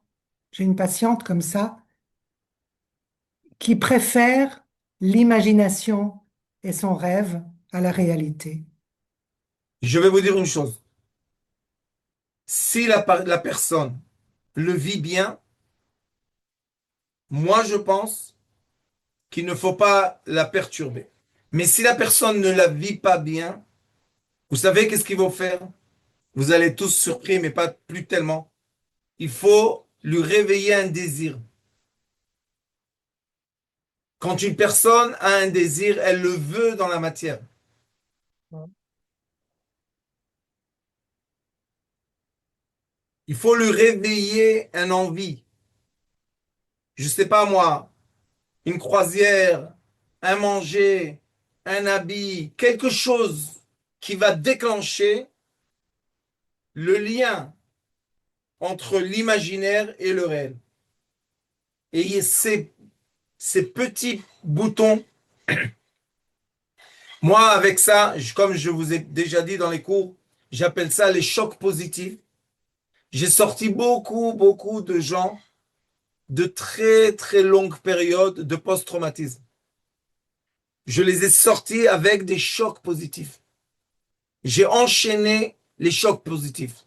S2: j'ai une patiente comme ça qui préfère l'imagination et son rêve à la réalité?
S1: Je vais vous dire une chose. Si la personne le vit bien, moi je pense qu'il ne faut pas la perturber. Mais si la personne ne la vit pas bien, vous savez qu'est-ce qu'il faut faire? Vous allez tous surpris, mais pas plus tellement. Il faut lui réveiller un désir. Quand une personne a un désir, elle le veut dans la matière. Il faut lui réveiller un envie. Je sais pas moi, une croisière, un manger, un habit, quelque chose qui va déclencher le lien entre l'imaginaire et le réel. Et ces petits boutons, moi avec ça, comme je vous ai déjà dit dans les cours, j'appelle ça les chocs positifs. J'ai sorti beaucoup de gens de très longues périodes de post-traumatisme. Je les ai sortis avec des chocs positifs. J'ai enchaîné les chocs positifs.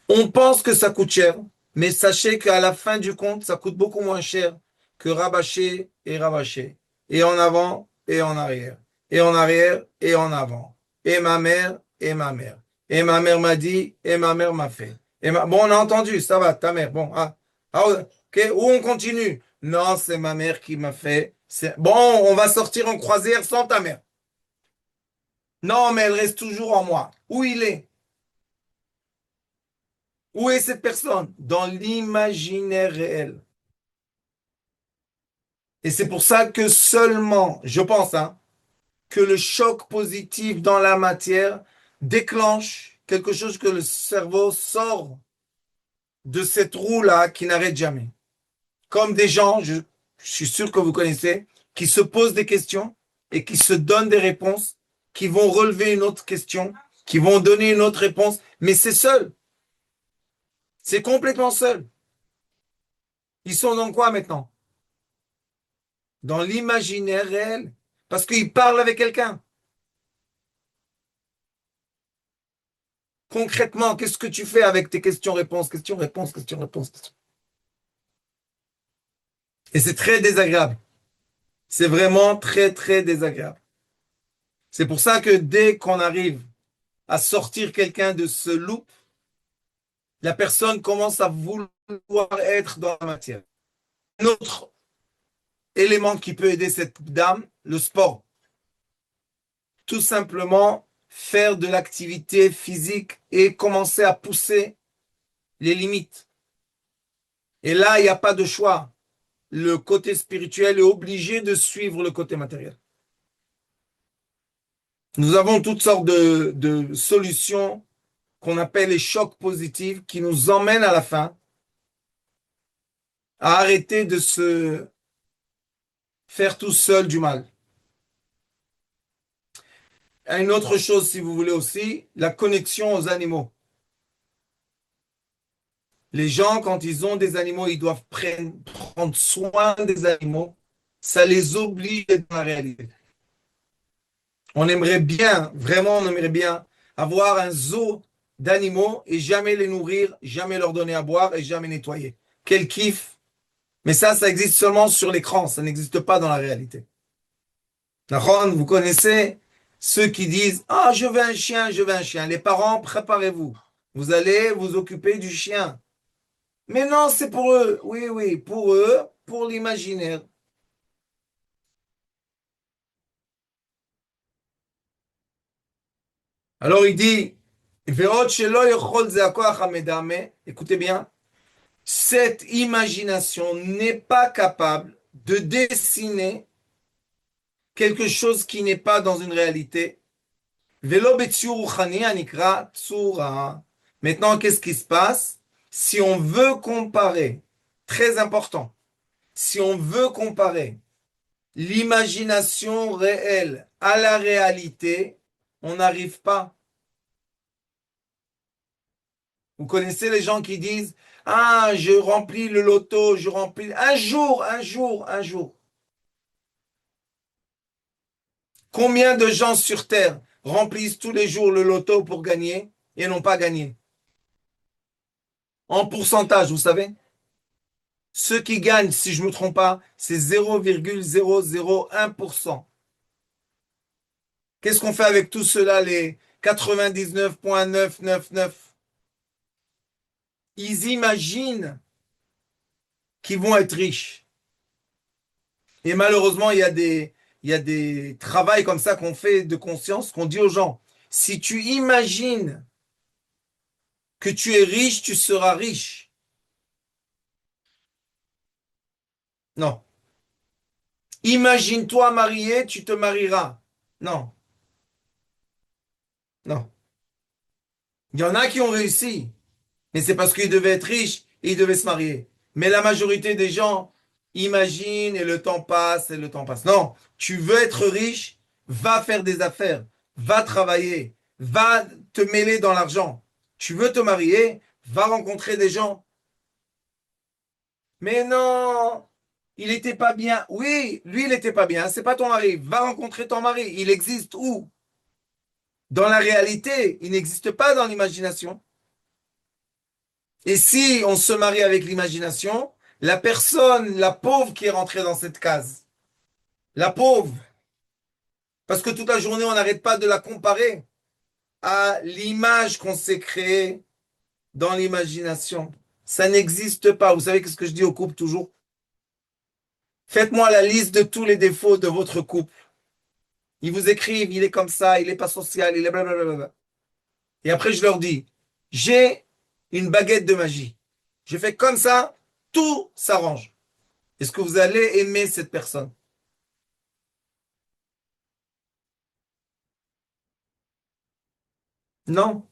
S1: On pense que ça coûte cher, mais sachez qu'à la fin du compte, ça coûte beaucoup moins cher que rabâcher et rabâcher. Et en avant et en arrière. Et en arrière et en avant. Et ma mère et ma mère. Et ma mère m'a dit et ma mère m'a fait. Bon, on a entendu, ça va, ta mère. Bon, ok, où on continue? Non, c'est ma mère qui m'a fait. Bon, on va sortir en croisière sans ta mère. Non, mais elle reste toujours en moi. Où il est? Où est cette personne? Dans l'imaginaire réel. Et c'est pour ça que seulement, je pense, hein, que le choc positif dans la matière déclenche quelque chose que le cerveau sort de cette roue-là qui n'arrête jamais. Comme des gens, je suis sûr que vous connaissez, qui se posent des questions et qui se donnent des réponses, qui vont relever une autre question, qui vont donner une autre réponse, mais c'est seul. C'est complètement seul. Ils sont dans quoi maintenant? Dans l'imaginaire réel. Parce qu'ils parlent avec quelqu'un. Concrètement, qu'est-ce que tu fais avec tes questions-réponses, questions-réponses, questions-réponses, questions. Et c'est très désagréable. C'est vraiment très désagréable. C'est pour ça que dès qu'on arrive à sortir quelqu'un de ce loop, la personne commence à vouloir être dans la matière. Un autre élément qui peut aider cette dame, le sport. Tout simplement faire de l'activité physique et commencer à pousser les limites. Et là, il n'y a pas de choix. le côté spirituel est obligé de suivre le côté matériel. Nous avons toutes sortes de solutions qu'on appelle les chocs positifs qui nous emmènent à la fin à arrêter de se faire tout seul du mal. Une autre chose, si vous voulez aussi, la connexion aux animaux. Les gens, quand ils ont des animaux, ils doivent prendre soin des animaux. Ça les oblige d'être dans la réalité. On aimerait bien, vraiment, on aimerait bien avoir un zoo d'animaux et jamais les nourrir, jamais leur donner à boire et jamais nettoyer. Quel kiff! Mais ça existe seulement sur l'écran, ça n'existe pas dans la réalité. D'accord? Vous connaissez ceux qui disent, ah, je veux un chien, je veux un chien. Les parents, préparez-vous. Vous allez vous occuper du chien. Mais non, c'est pour eux. Oui, oui, pour eux, pour l'imaginaire. Alors il dit, Ve'ot shelo yochol ze hakoach hamedame. Écoutez bien, cette imagination n'est pas capable de dessiner quelque chose qui n'est pas dans une réalité. Velo betsiur ruchani anikra tsura. Maintenant, qu'est-ce qui se passe? Si on veut comparer, très important, si on veut comparer l'imagination réelle à la réalité, on n'arrive pas. Vous connaissez les gens qui disent, ah, je remplis le loto, je remplis un jour, un jour, un jour. Combien de gens sur Terre remplissent tous les jours le loto pour gagner et n'ont pas gagné? En pourcentage, vous savez? Ceux qui gagnent, si je ne me trompe pas, c'est 0,001%. Qu'est-ce qu'on fait avec tout cela, les 99,999? Ils imaginent qu'ils vont être riches. Et malheureusement, il y a des travails comme ça qu'on fait de conscience, qu'on dit aux gens, si tu imagines que tu es riche, tu seras riche. Non. Imagine-toi marié, tu te marieras. Non, non. Il y en a qui ont réussi, mais c'est parce qu'ils devaient être riches et ils devaient se marier. Mais la majorité des gens imaginent et le temps passe et le temps passe. Non, tu veux être riche, va faire des affaires, va travailler, va te mêler dans l'argent. Tu veux te marier, va rencontrer des gens. Mais non, il n'était pas bien. Oui, lui, il n'était pas bien. C'est pas ton mari. Va rencontrer ton mari. Il existe où? Dans la réalité, il n'existe pas dans l'imagination. Et si on se marie avec l'imagination, la personne, la pauvre qui est rentrée dans cette case, la pauvre, parce que toute la journée, on n'arrête pas de la comparer à l'image qu'on s'est créée dans l'imagination. Ça n'existe pas. Vous savez ce que je dis au couple toujours? Faites-moi la liste de tous les défauts de votre couple. Ils vous écrivent, il est comme ça, il n'est pas social, il est blablabla. Et après, je leur dis, j'ai une baguette de magie. Je fais comme ça, tout s'arrange. Est-ce que vous allez aimer cette personne? Non.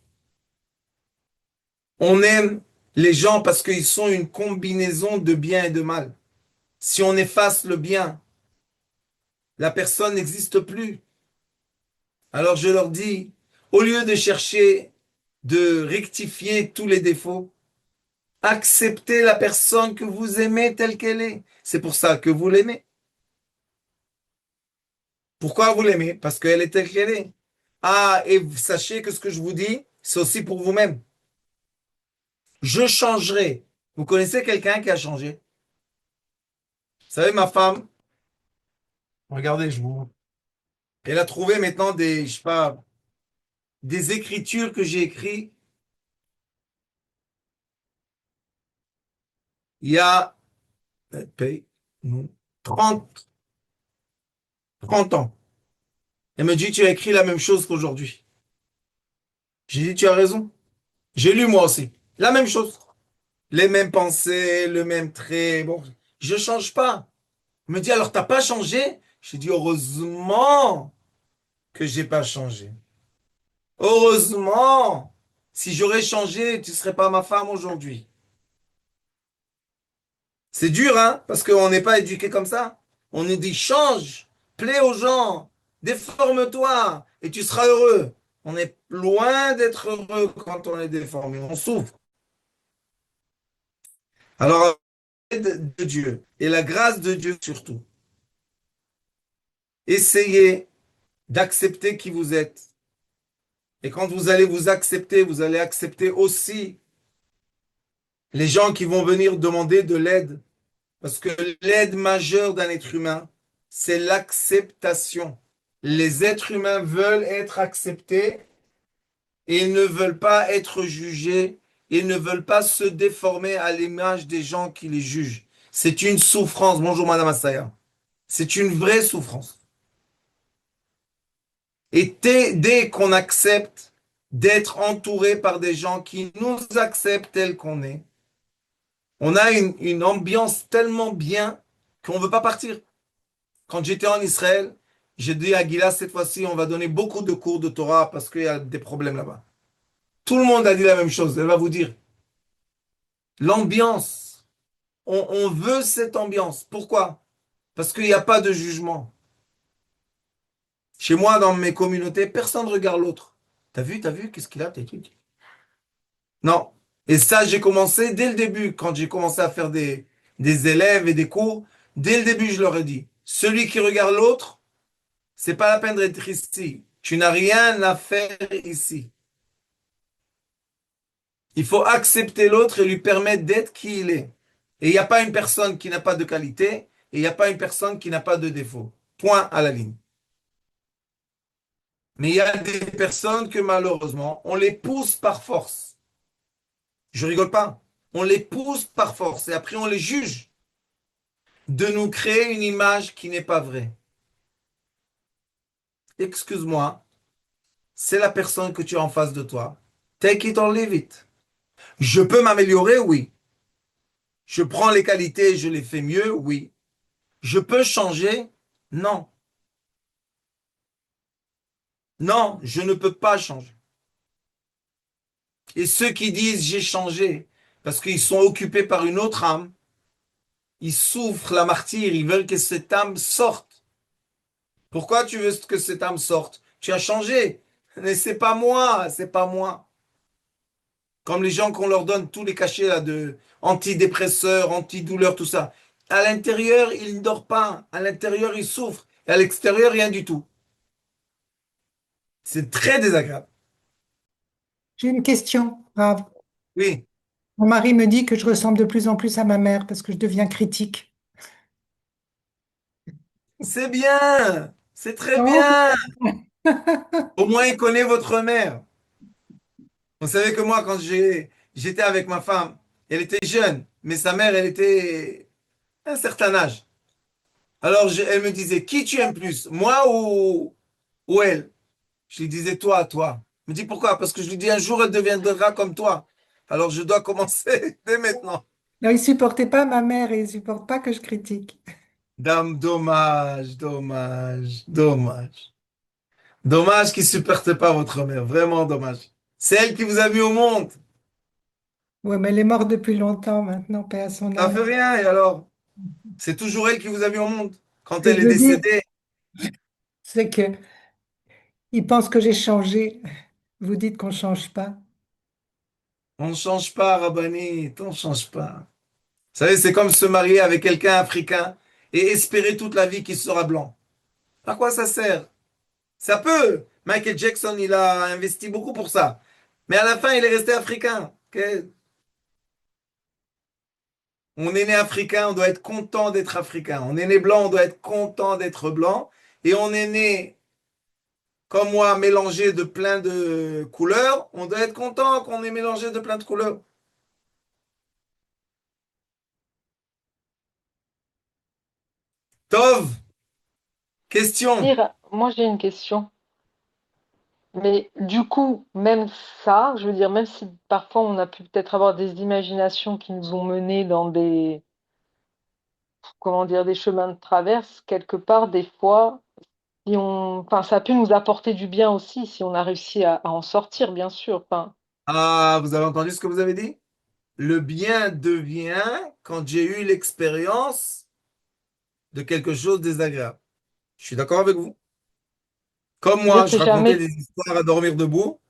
S1: On aime les gens parce qu'ils sont une combinaison de bien et de mal. Si on efface le bien, la personne n'existe plus. Alors je leur dis, au lieu de chercher de rectifier tous les défauts, acceptez la personne que vous aimez telle qu'elle est. C'est pour ça que vous l'aimez. Pourquoi vous l'aimez? Parce qu'elle est telle qu'elle est. Ah, et sachez que ce que je vous dis, c'est aussi pour vous-même. Je changerai. Vous connaissez quelqu'un qui a changé? Vous savez, ma femme, regardez, elle a trouvé maintenant je sais pas, des écritures que j'ai écrites il y a, paye, non, 30 30 ans. Elle me dit, tu as écrit la même chose qu'aujourd'hui. J'ai dit, tu as raison. J'ai lu moi aussi. La même chose. Les mêmes pensées, le même trait. Bon, Je change pas. Il me dit, alors t'as pas changé? J'ai dit, heureusement que j'ai pas changé. Heureusement. Si j'aurais changé, tu serais pas ma femme aujourd'hui. C'est dur, hein, parce qu'on n'est pas éduqué comme ça. On nous dit, change, plais aux gens, déforme-toi, et tu seras heureux. On est loin d'être heureux quand on est déformé. On souffre. Alors, l'aide de Dieu et la grâce de Dieu surtout. Essayez d'accepter qui vous êtes. Et quand vous allez vous accepter, vous allez accepter aussi les gens qui vont venir demander de l'aide. Parce que l'aide majeure d'un être humain, c'est l'acceptation. Les êtres humains veulent être acceptés et ils ne veulent pas être jugés. Ils ne veulent pas se déformer à l'image des gens qui les jugent. C'est une souffrance. Bonjour, Madame Assaya. C'est une vraie souffrance. Et dès qu'on accepte d'être entouré par des gens qui nous acceptent tels qu'on est, on a une ambiance tellement bien qu'on ne veut pas partir. Quand j'étais en Israël, j'ai dit à Gila, cette fois-ci, on va donner beaucoup de cours de Torah parce qu'il y a des problèmes là-bas. Tout le monde a dit la même chose. Elle va vous dire, l'ambiance, on veut cette ambiance. Pourquoi? Parce qu'il n'y a pas de jugement. Chez moi, dans mes communautés, personne ne regarde l'autre. T'as vu, qu'est-ce qu'il a? Non. Et ça, j'ai commencé dès le début, quand j'ai commencé à faire des élèves et des cours. Dès le début, je leur ai dit, celui qui regarde l'autre, c'est pas la peine d'être ici. Tu n'as rien à faire ici. Il faut accepter l'autre et lui permettre d'être qui il est. Et il n'y a pas une personne qui n'a pas de qualité et il n'y a pas une personne qui n'a pas de défaut. Point à la ligne. Mais il y a des personnes que malheureusement, on les pousse par force. Je rigole pas. On les pousse par force et après on les juge de nous créer une image qui n'est pas vraie. Excuse-moi, c'est la personne que tu as en face de toi. Take it or leave it. Je peux m'améliorer, oui. Je prends les qualités et je les fais mieux, oui. Je peux changer? Non. Non, je ne peux pas changer. Et ceux qui disent j'ai changé parce qu'ils sont occupés par une autre âme, ils souffrent la martyre, ils veulent que cette âme sorte. Pourquoi tu veux que cette âme sorte? Tu as changé. Mais c'est pas moi, c'est pas moi. Comme les gens qu'on leur donne tous les cachets là de antidépresseurs, antidouleurs, tout ça. À l'intérieur, ils ne dorment pas. À l'intérieur, ils souffrent. Et à l'extérieur, rien du tout. C'est très désagréable.
S2: J'ai une question grave.
S1: Oui,
S2: Mon mari me dit que je ressemble de plus en plus à ma mère parce que je deviens critique.
S1: c'est bien. C'est très
S2: Oh.
S1: bien. Au moins, il connaît votre mère. Vous savez que moi, quand j'étais avec ma femme, elle était jeune, mais sa mère, elle était à un certain âge. Alors, elle me disait, qui tu aimes plus, moi ou elle? Je lui disais, toi, toi. Elle me dit, pourquoi? Parce que je lui dis, un jour, elle deviendra comme toi. Alors, je dois commencer dès maintenant.
S2: Non, il supportait pas ma mère et il supporte pas que je critique.
S1: Dame, dommage, dommage, dommage. Dommage qu'il ne supporte pas votre mère, vraiment dommage. C'est elle qui vous a mis au monde.
S2: Ouais, mais elle est morte depuis longtemps maintenant, paix à son
S1: Ça fait
S2: âme.
S1: rien, et alors? C'est toujours elle qui vous a mis au monde.
S2: Ce
S1: Quand
S2: que
S1: elle
S2: je
S1: est
S2: veux dire,
S1: décédée,
S2: c'est que il pense que j'ai changé. Vous dites qu'on change pas.
S1: on ne change pas, Rabbani, on ne change pas. Vous savez, c'est comme se marier avec quelqu'un africain et espérer toute la vie qu'il sera blanc. À quoi ça sert? Ça peut. Michael Jackson, il a investi beaucoup pour ça. Mais à la fin, il est resté africain. Ok. On est né africain, on doit être content d'être africain. On est né blanc, on doit être content d'être blanc. Et on est né, comme moi, mélangé de plein de couleurs. On doit être content qu'on est mélangé de plein de couleurs. Tov, question.
S3: Dire, moi j'ai une question. Mais du coup, même ça, je veux dire, même si parfois on a pu peut-être avoir des imaginations qui nous ont menés dans des, comment dire, des chemins de traverse, quelque part, des fois, si enfin, ça peut nous apporter du bien aussi si on a réussi à en sortir, bien sûr. Enfin,
S1: Ah, vous avez entendu ce que vous avez dit? Le bien devient quand j'ai eu l'expérience de quelque chose de désagréable. Je suis d'accord avec vous. Comme moi,
S3: c'est-à-dire
S1: je
S3: que
S1: racontais
S3: jamais,
S1: des histoires à dormir debout,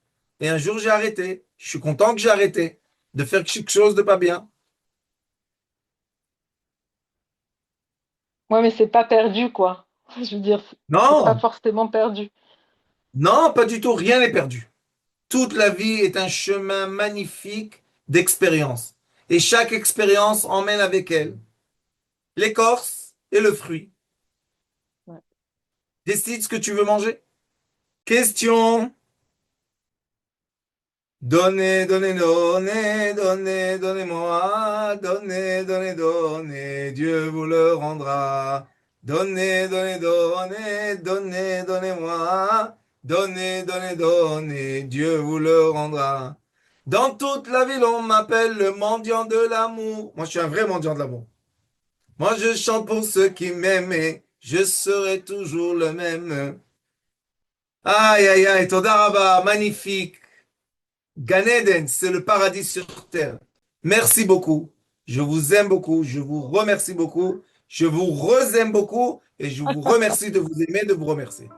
S1: et un jour j'ai arrêté. Je suis content que j'ai arrêté de faire quelque chose de pas bien.
S3: ouais, mais c'est pas perdu, quoi. Je veux dire, c'est pas
S1: Non,
S3: forcément perdu.
S1: non, pas du tout, rien n'est perdu. Toute la vie est un chemin magnifique d'expérience. Et chaque expérience emmène avec elle l'écorce et le fruit.
S3: Ouais.
S1: Décide ce que tu veux manger. Question. Donnez, donnez, donnez, donnez, donnez-moi, donnez, donnez, donnez, Dieu vous le rendra. Donnez, donnez, donnez, donnez, donnez-moi, donnez, donnez, donnez, Dieu vous le rendra. Dans toute la ville, on m'appelle le mendiant de l'amour. Moi, je suis un vrai mendiant de l'amour. Moi, je chante pour ceux qui m'aimaient, je serai toujours le même. Aïe, aïe, aïe, Toda Rabba, magnifique. Gan Eden, c'est le paradis sur terre. Merci beaucoup. Je vous aime beaucoup. Je vous remercie beaucoup. Je vous re-aime beaucoup. Et je vous remercie de vous aimer, de vous remercier.